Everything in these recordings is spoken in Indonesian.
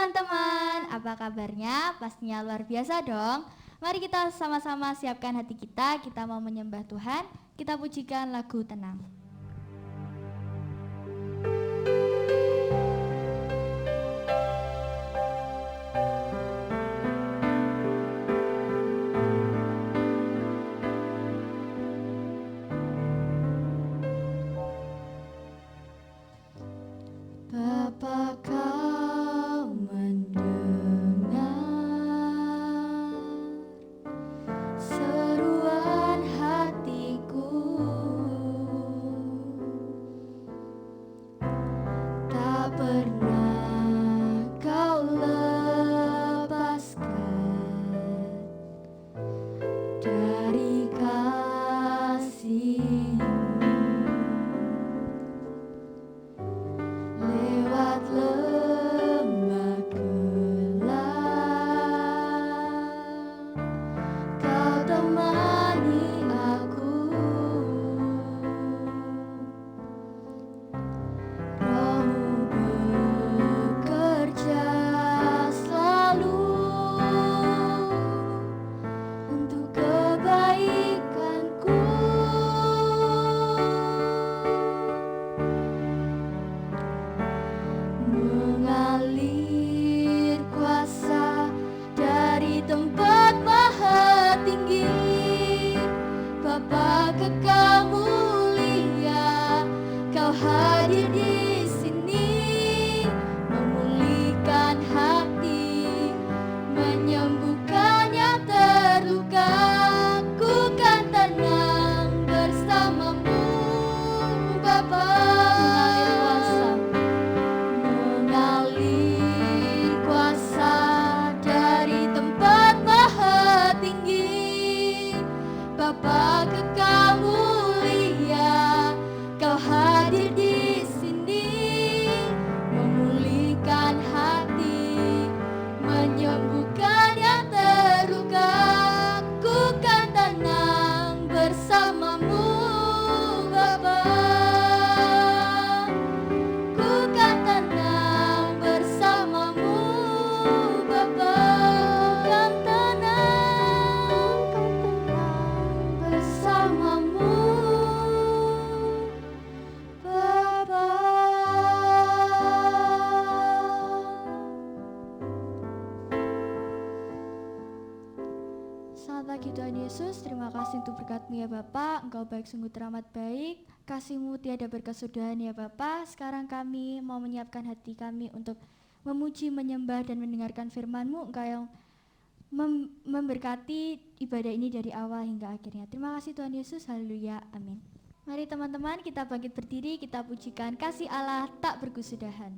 teman-teman, apa kabarnya? Pastinya luar biasa dong. Mari kita sama-sama siapkan hati kita mau menyembah Tuhan, kita pujikan lagu tenang. Bapa, kau mendengar seruan hatiku, tak pernah kau lepaskan dari kasih-Mu. Lewat lembah gelap, kau temani aku. Roh-Mu bekerja selalu untuk kebaikanku. Mengalir kuasa dari tempat maha tinggi, Bapa Kekal mulia, kau hadir di sini, memulihkan hati, menyembuhkan yang terluka. Ku kan tenang bersamamu, Bapa. Mengalir kuasa dari tempat maha tinggi, Bapa Kekal mulia, kau hadir di sini, memulihkan hati, menyembuhkan yang terluka. Ku kan tenang bersamamu, Bapa. Ku kan tenang bersamamu, Bapa. Kan tenang bersamamu, Bapa. Selamat pagi Tuhan Yesus, terima kasih untuk berkat-Mu ya Bapa. Engkau baik, sungguh teramat baik, kasih-Mu tiada berkesudahan ya Bapa. Sekarang kami mau menyiapkan hati kami untuk memuji, menyembah dan mendengarkan firman-Mu. Engkau yang memberkati ibadah ini dari awal hingga akhirnya. Terima kasih Tuhan Yesus, haleluya, amin. Mari teman-teman kita bangkit berdiri, kita pujikan kasih Allah tak berkesudahan.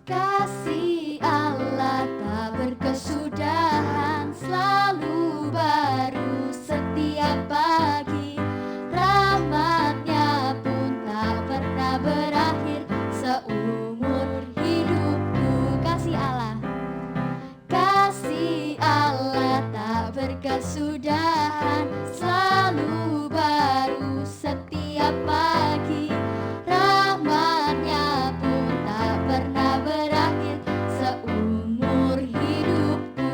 Kasih Allah tak berkesudahan, selalu baru setiap pagi. Rahmat-Nya pun tak pernah berakhir seumur hidupku. Kasih Allah tak berkesudahan, selalu baru setiap pagi. Rahmat-Nya pun tak pernah berakhir seumur hidupku.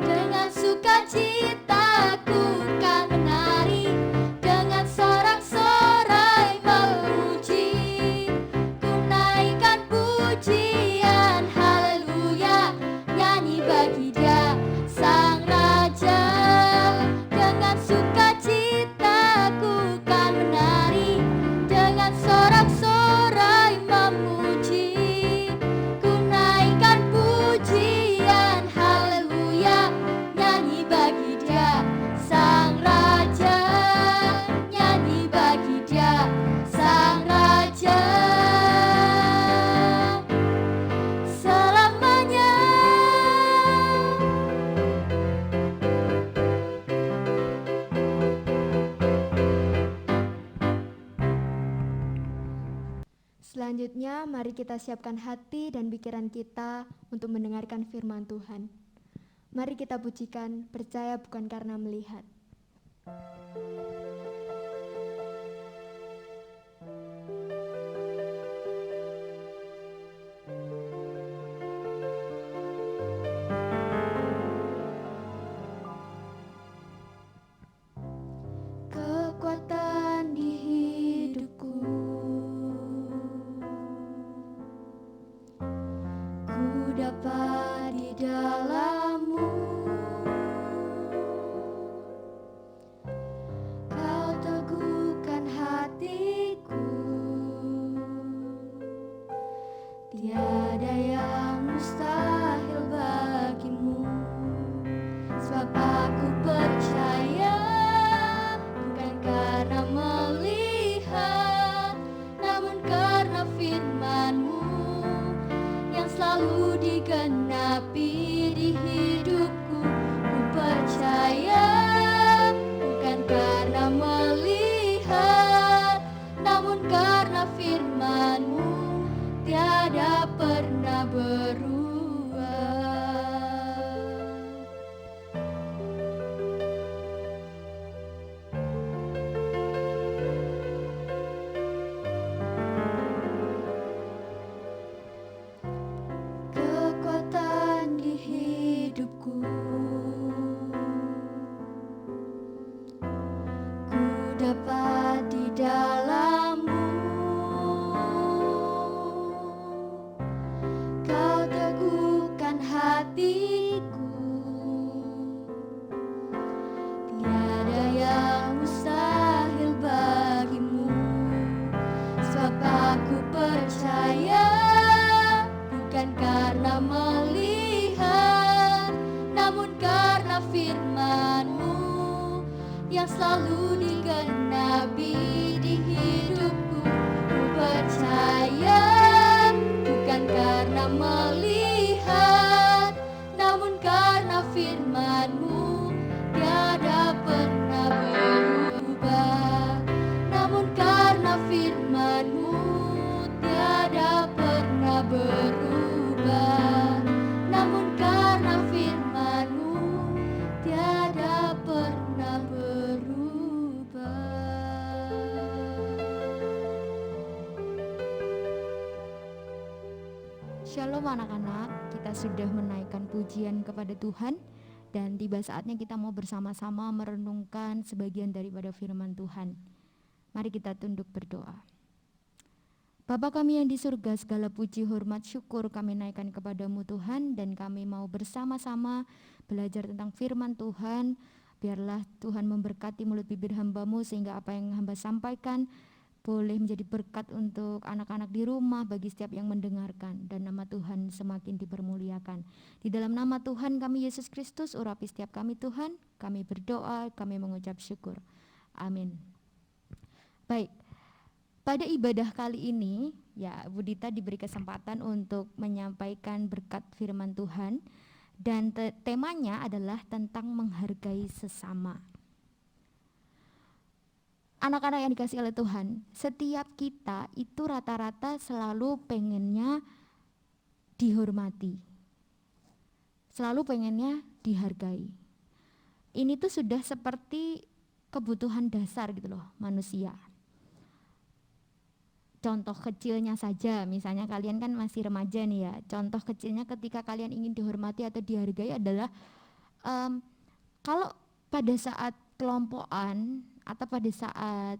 Dengan sukacita ku kan menari, dengan sorak-sorai memuji. Ku naikkan pujian, haleluya, nyanyi bagi Dia Sang Raja. Dengan sukacita ku kan menari, dengan sorak-sorai memuji. Ku naikkan pujian, haleluya, nyanyi bagi Dia Sang Raja, nyanyi bagi Dia Sang Raja. Selamanya. Selanjutnya, mari kita siapkan hati dan pikiran kita untuk mendengarkan firman Tuhan. Mari kita pujikan, percaya bukan karena melihat. Kekuatan di hidupku, ku dapat di dalam-Mu. Kau teguhkan hatiku, tiada yang mustahil bagimu. Sebab aku percaya, bukan karena melihat, namun karena firman-Mu yang selalu digenapi di hidupku. Ku percaya, bukan karena melihat, namun karena firman-Mu tiada pernah berubah. Kekuatan di hidupku, ku dapat di dalam-Mu. Kau teguhkan hatiku, tiada yang mustahil bagimu. Sebab aku percaya, bukan karena melihat, namun karena firman-Mu yang selalu digenapi di hidupku. Ku percaya, bukan karena melihat, namun karena firman-Mu tiada pernah berubah. Namun karena firman-Mu tiada pernah berubah. Namun karena firman-Mu tiada pernah berubah. Shalom anak-anak, kita sudah menaikkan pujian kepada Tuhan dan tiba saatnya kita mau bersama-sama merenungkan sebagian daripada firman Tuhan. Mari kita tunduk berdoa. Bapa kami yang di surga, segala puji, hormat, syukur kami naikkan kepadamu Tuhan, dan kami mau bersama-sama belajar tentang firman Tuhan. Biarlah Tuhan memberkati mulut bibir hamba-Mu sehingga apa yang hamba sampaikan boleh menjadi berkat untuk anak-anak di rumah, bagi setiap yang mendengarkan, dan nama Tuhan semakin dipermuliakan. Di dalam nama Tuhan kami Yesus Kristus, urapi setiap kami Tuhan, kami berdoa, kami mengucap syukur. Amin. Baik, pada ibadah kali ini, ya Bu Dita diberi kesempatan untuk menyampaikan berkat firman Tuhan, dan temanya adalah tentang menghargai sesama. Anak-anak yang dikasihi oleh Tuhan, setiap kita itu rata-rata selalu pengennya dihormati, selalu pengennya dihargai. Ini tuh sudah seperti kebutuhan dasar gitu loh manusia. Contoh kecilnya saja, misalnya kalian kan masih remaja nih ya, contoh kecilnya ketika kalian ingin dihormati atau dihargai adalah kalau pada saat kelompokan atau pada saat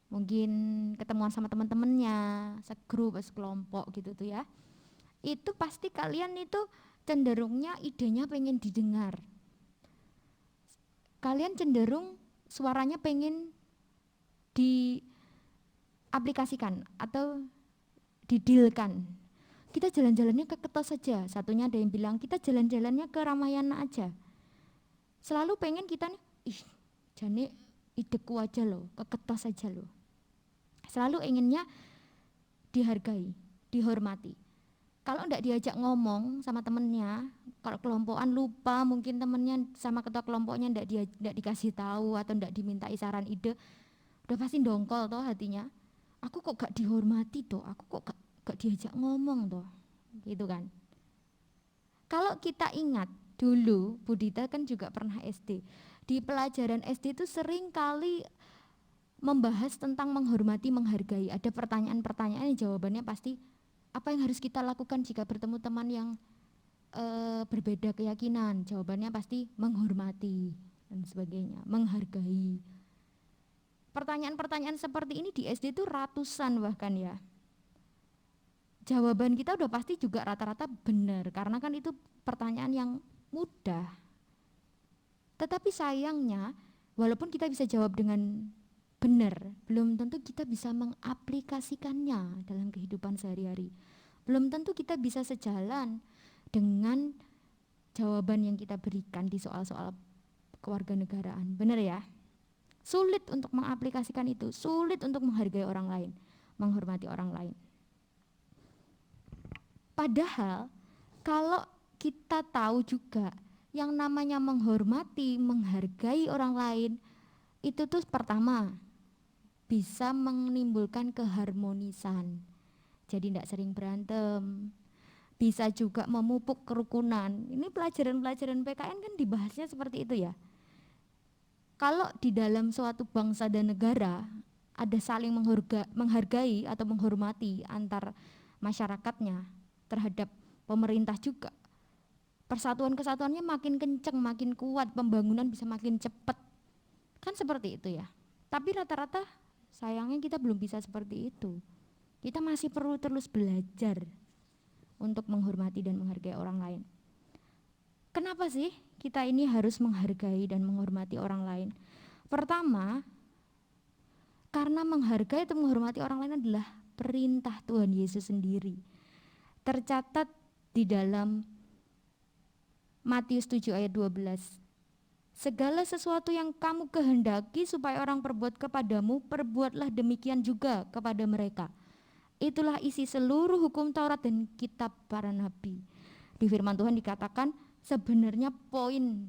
mungkin ketemuan sama teman-temannya, segrup, sekelompok gitu tuh ya, itu pasti kalian itu cenderungnya idenya pengen didengar. Kalian cenderung suaranya pengen diaplikasikan atau didilkan. Kita jalan-jalannya ke Ketos saja, satunya ada yang bilang kita jalan-jalannya ke Ramayana aja. Selalu pengen kita nih, jane ideku aja loh, ke Ketos aja loh. Selalu inginnya dihargai, dihormati. Kalau enggak diajak ngomong sama temennya, kalau kelompokan lupa, mungkin temennya sama ketua kelompoknya enggak dikasih tahu atau enggak dimintai saran ide, udah pasti dongkol toh hatinya. Aku kok gak dihormati toh, aku kok gak diajak ngomong toh, gitu kan. Kalau kita ingat Dulu Budita kan juga pernah SD. Di pelajaran SD itu sering kali membahas tentang menghormati, menghargai. Ada pertanyaan-pertanyaan yang jawabannya pasti apa yang harus kita lakukan jika bertemu teman yang berbeda keyakinan. Jawabannya pasti menghormati dan sebagainya, menghargai. Pertanyaan-pertanyaan seperti ini di SD itu ratusan bahkan ya. Jawaban kita udah pasti juga rata-rata benar karena kan itu pertanyaan yang mudah. Tetapi sayangnya walaupun kita bisa jawab dengan benar, belum tentu kita bisa mengaplikasikannya dalam kehidupan sehari-hari. Belum tentu kita bisa sejalan dengan jawaban yang kita berikan di soal-soal kewarganegaraan. Benar ya? Sulit untuk mengaplikasikan itu, sulit untuk menghargai orang lain, menghormati orang lain. Padahal kalau kita tahu juga yang namanya menghormati, menghargai orang lain itu tuh pertama bisa menimbulkan keharmonisan. Jadi tidak sering berantem. Bisa juga memupuk kerukunan. Ini pelajaran-pelajaran PKN kan dibahasnya seperti itu ya. Kalau di dalam suatu bangsa dan negara ada saling menghargai atau menghormati antar masyarakatnya terhadap pemerintah juga, persatuan kesatuannya makin kenceng, makin kuat, pembangunan bisa makin cepat. Kan seperti itu ya. Tapi rata-rata sayangnya kita belum bisa seperti itu. Kita masih perlu terus belajar untuk menghormati dan menghargai orang lain. Kenapa sih kita ini harus menghargai dan menghormati orang lain? Pertama, karena menghargai atau menghormati orang lain adalah perintah Tuhan Yesus sendiri. Tercatat di dalam Matius 7 ayat 12. Segala sesuatu yang kamu kehendaki supaya orang perbuat kepadamu, perbuatlah demikian juga kepada mereka. Itulah isi seluruh hukum Taurat dan kitab para nabi. Di firman Tuhan dikatakan sebenarnya poin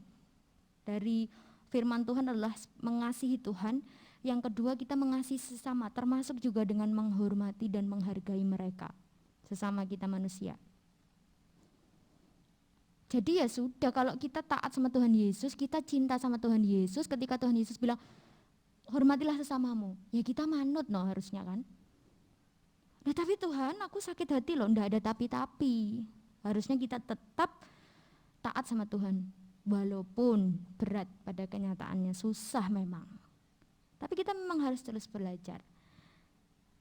dari firman Tuhan adalah mengasihi Tuhan. Yang kedua kita mengasihi sesama, termasuk juga dengan menghormati dan menghargai mereka, sesama kita manusia. Jadi ya sudah, kalau kita taat sama Tuhan Yesus, kita cinta sama Tuhan Yesus, ketika Tuhan Yesus bilang hormatilah sesamamu, ya kita manut harusnya kan. Nah tapi Tuhan, aku sakit hati loh, enggak ada tapi-tapi. Harusnya kita tetap taat sama Tuhan, walaupun berat pada kenyataannya, susah memang. Tapi kita memang harus terus belajar.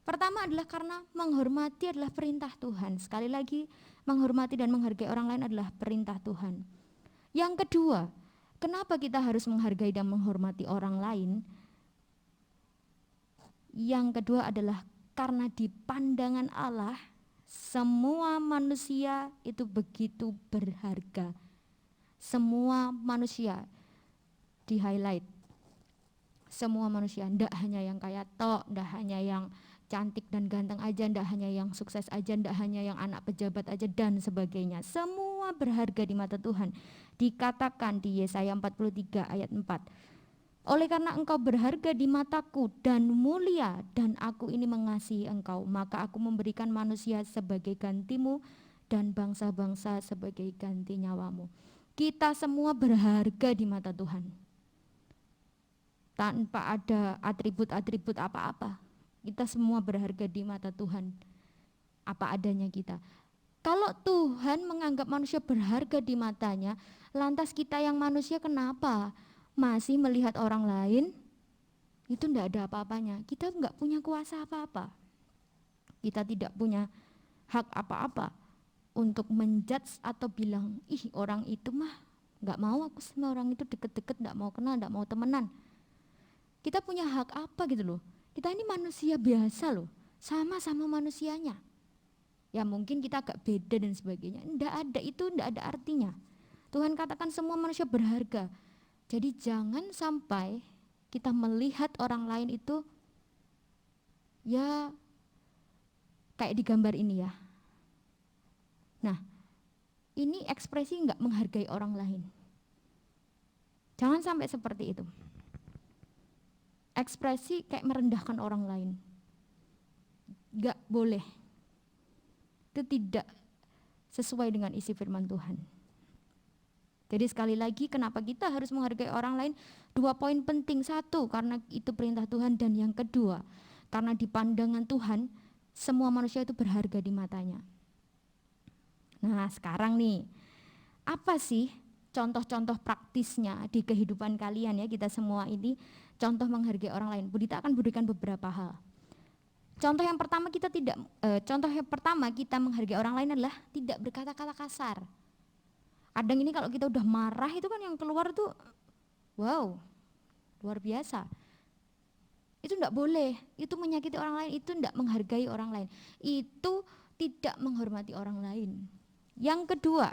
Pertama adalah karena menghormati adalah perintah Tuhan. Sekali lagi, menghormati dan menghargai orang lain adalah perintah Tuhan. Yang kedua, kenapa kita harus menghargai dan menghormati orang lain? Yang kedua adalah karena di pandangan Allah, semua manusia itu begitu berharga. Semua manusia di-highlight. Semua manusia, tidak hanya yang kaya tok, tidak hanya yang cantik dan ganteng aja, tidak hanya yang sukses aja, tidak hanya yang anak pejabat aja dan sebagainya. Semua berharga di mata Tuhan. Dikatakan di Yesaya 43 ayat 4. Oleh karena engkau berharga di mataku dan mulia dan aku ini mengasihi engkau, maka aku memberikan manusia sebagai gantimu dan bangsa-bangsa sebagai ganti nyawamu. Kita semua berharga di mata Tuhan. Tanpa ada atribut-atribut apa-apa. Kita semua berharga di mata Tuhan. Apa adanya kita. Kalau Tuhan menganggap manusia berharga di matanya, lantas kita yang manusia kenapa masih melihat orang lain itu tidak ada apa-apanya? Kita enggak punya kuasa apa-apa. Kita tidak punya hak apa-apa untuk menjudge atau bilang, ih orang itu mah enggak mau aku sama orang itu deket-deket, enggak mau kenal, enggak mau temenan. Kita punya hak apa gitu loh. Kita ini manusia biasa loh, sama-sama manusianya. Ya mungkin kita agak beda dan sebagainya. Enggak ada, itu enggak ada artinya. Tuhan katakan semua manusia berharga. Jadi jangan sampai kita melihat orang lain itu ya kayak di gambar ini ya. Nah, ini ekspresi enggak menghargai orang lain. Jangan sampai seperti itu. Ekspresi kayak merendahkan orang lain. Enggak boleh. Itu tidak sesuai dengan isi firman Tuhan. Jadi sekali lagi kenapa kita harus menghargai orang lain? 2 poin penting. 1, karena itu perintah Tuhan, dan yang kedua, karena di pandangan Tuhan semua manusia itu berharga di matanya. Nah, sekarang nih, apa sih contoh-contoh praktisnya di kehidupan kalian ya, kita semua ini contoh menghargai orang lain? Budita akan berikan beberapa hal. Contoh yang pertama kita menghargai orang lain adalah tidak berkata-kata kasar. Kadang ini kalau kita udah marah itu kan yang keluar tuh wow, luar biasa. Itu enggak boleh, itu menyakiti orang lain, itu enggak menghargai orang lain. Itu tidak menghormati orang lain. Yang kedua,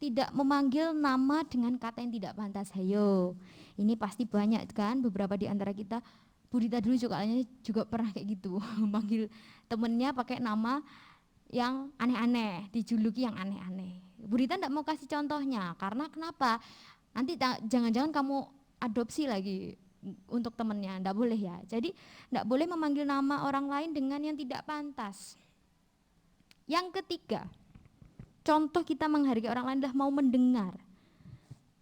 tidak memanggil nama dengan kata yang tidak pantas. Hayo, ini pasti banyak kan beberapa di antara kita. Budita dulu juga pernah kayak gitu, memanggil temennya pakai nama yang aneh-aneh, dijuluki yang aneh-aneh. Budita enggak mau kasih contohnya, karena kenapa? Nanti jangan-jangan kamu adopsi lagi untuk temennya, enggak boleh ya. Jadi enggak boleh memanggil nama orang lain dengan yang tidak pantas. Yang ketiga, contoh kita menghargai orang lain adalah mau mendengar.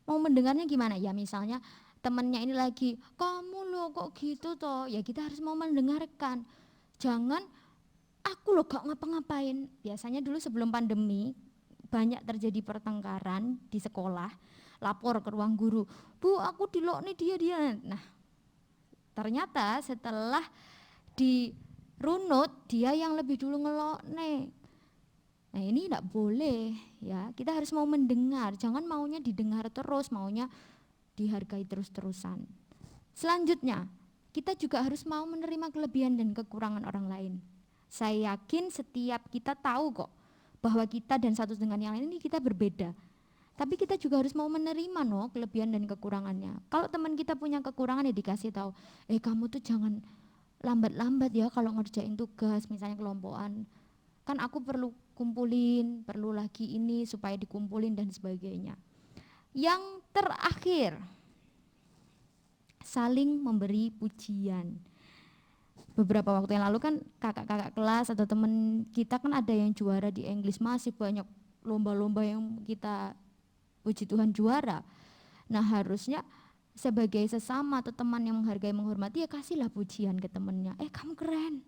Mau mendengarnya gimana? Ya misalnya temennya ini lagi, kamu loh kok gitu toh, ya kita harus mau mendengarkan. Jangan aku loh gak ngapa-ngapain. Biasanya dulu sebelum pandemi banyak terjadi pertengkaran di sekolah, lapor ke ruang guru, Bu aku dilok nih dia. Nah ternyata setelah dirunut dia yang lebih dulu ngelok nih. Nah ini tidak boleh ya, kita harus mau mendengar, jangan maunya didengar terus, maunya dihargai terus-terusan. Selanjutnya, kita juga harus mau menerima kelebihan dan kekurangan orang lain. Saya yakin setiap kita tahu kok bahwa kita dan satu dengan yang lain ini kita berbeda. Tapi kita juga harus mau menerima kelebihan dan kekurangannya. Kalau teman kita punya kekurangan ya dikasih tahu, kamu tuh jangan lambat-lambat ya kalau ngerjain tugas, misalnya kelompokan. Kan aku perlu kumpulin, perlu lagi ini supaya dikumpulin dan sebagainya. Yang terakhir, saling memberi pujian. Beberapa waktu yang lalu kan kakak-kakak kelas atau teman kita kan ada yang juara di English, masih banyak lomba-lomba yang kita puji Tuhan juara. Nah harusnya sebagai sesama atau teman yang menghargai menghormati ya kasihlah pujian ke temannya, kamu keren,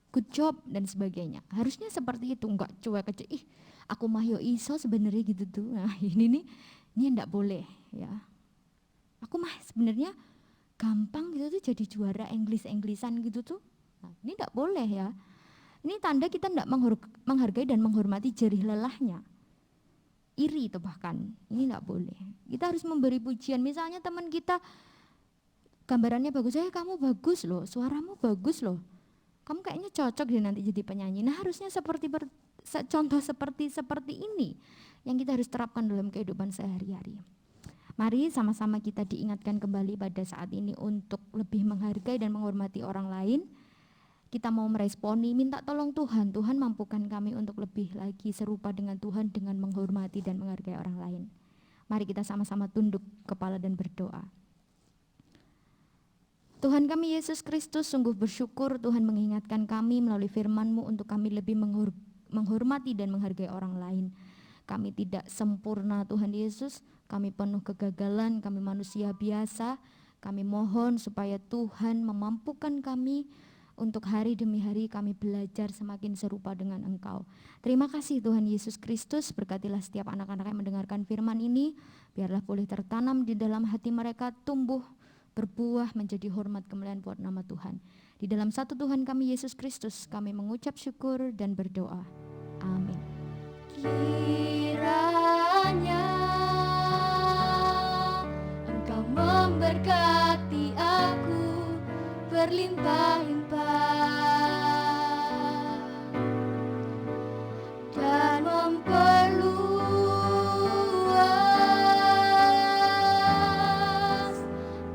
good job dan sebagainya. Harusnya seperti itu, enggak cuek aja, aku mah yo iso sebenarnya gitu tuh. Nah ini enggak boleh ya. Aku mah sebenarnya gampang gitu tuh jadi juara Englishan gitu tuh. Nah, ini enggak boleh ya. Ini tanda kita enggak menghargai dan menghormati jerih lelahnya. Iri itu bahkan, ini enggak boleh. Kita harus memberi pujian, misalnya teman kita gambarannya bagus, kamu bagus loh, suaramu bagus loh. Kamu kayaknya cocok deh nanti jadi penyanyi. Nah harusnya contoh seperti ini yang kita harus terapkan dalam kehidupan sehari-hari. Mari sama-sama kita diingatkan kembali pada saat ini untuk lebih menghargai dan menghormati orang lain. Kita mau meresponi, minta tolong Tuhan, Tuhan mampukan kami untuk lebih lagi serupa dengan Tuhan dengan menghormati dan menghargai orang lain. Mari kita sama-sama tunduk kepala dan berdoa. Tuhan kami Yesus Kristus, sungguh bersyukur Tuhan mengingatkan kami melalui firman-Mu untuk kami lebih menghormati dan menghargai orang lain. Kami tidak sempurna Tuhan Yesus, kami penuh kegagalan, kami manusia biasa. Kami mohon supaya Tuhan memampukan kami untuk hari demi hari kami belajar semakin serupa dengan Engkau. Terima kasih Tuhan Yesus Kristus, berkatilah setiap anak-anak yang mendengarkan firman ini, biarlah boleh tertanam di dalam hati mereka, tumbuh, berbuah menjadi hormat kemuliaan buat nama Tuhan. Di dalam satu Tuhan kami Yesus Kristus kami mengucap syukur dan berdoa. Amin. Kiranya Engkau memberkati aku berlimpah-limpah dan memperluas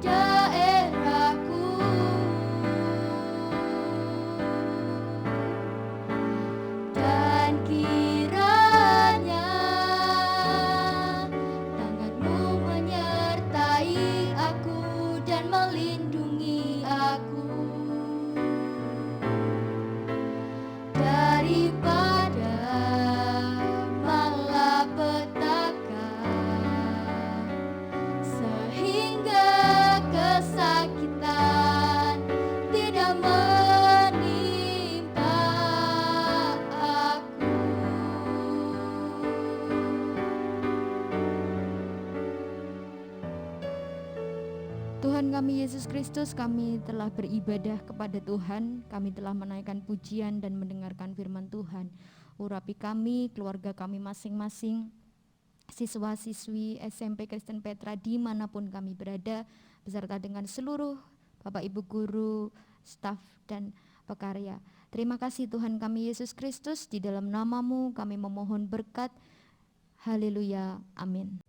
daerahku, dan kiranya tangan-Mu menyertai aku dan melindungi aku. Tuhan kami Yesus Kristus, kami telah beribadah kepada Tuhan, kami telah menaikkan pujian dan mendengarkan firman Tuhan. Urapi kami, keluarga kami masing-masing, siswa-siswi SMP Kristen Petra dimanapun kami berada, beserta dengan seluruh Bapak Ibu guru, staf dan pekarya. Terima kasih Tuhan kami Yesus Kristus, di dalam nama-Mu kami memohon berkat. Haleluya, amin.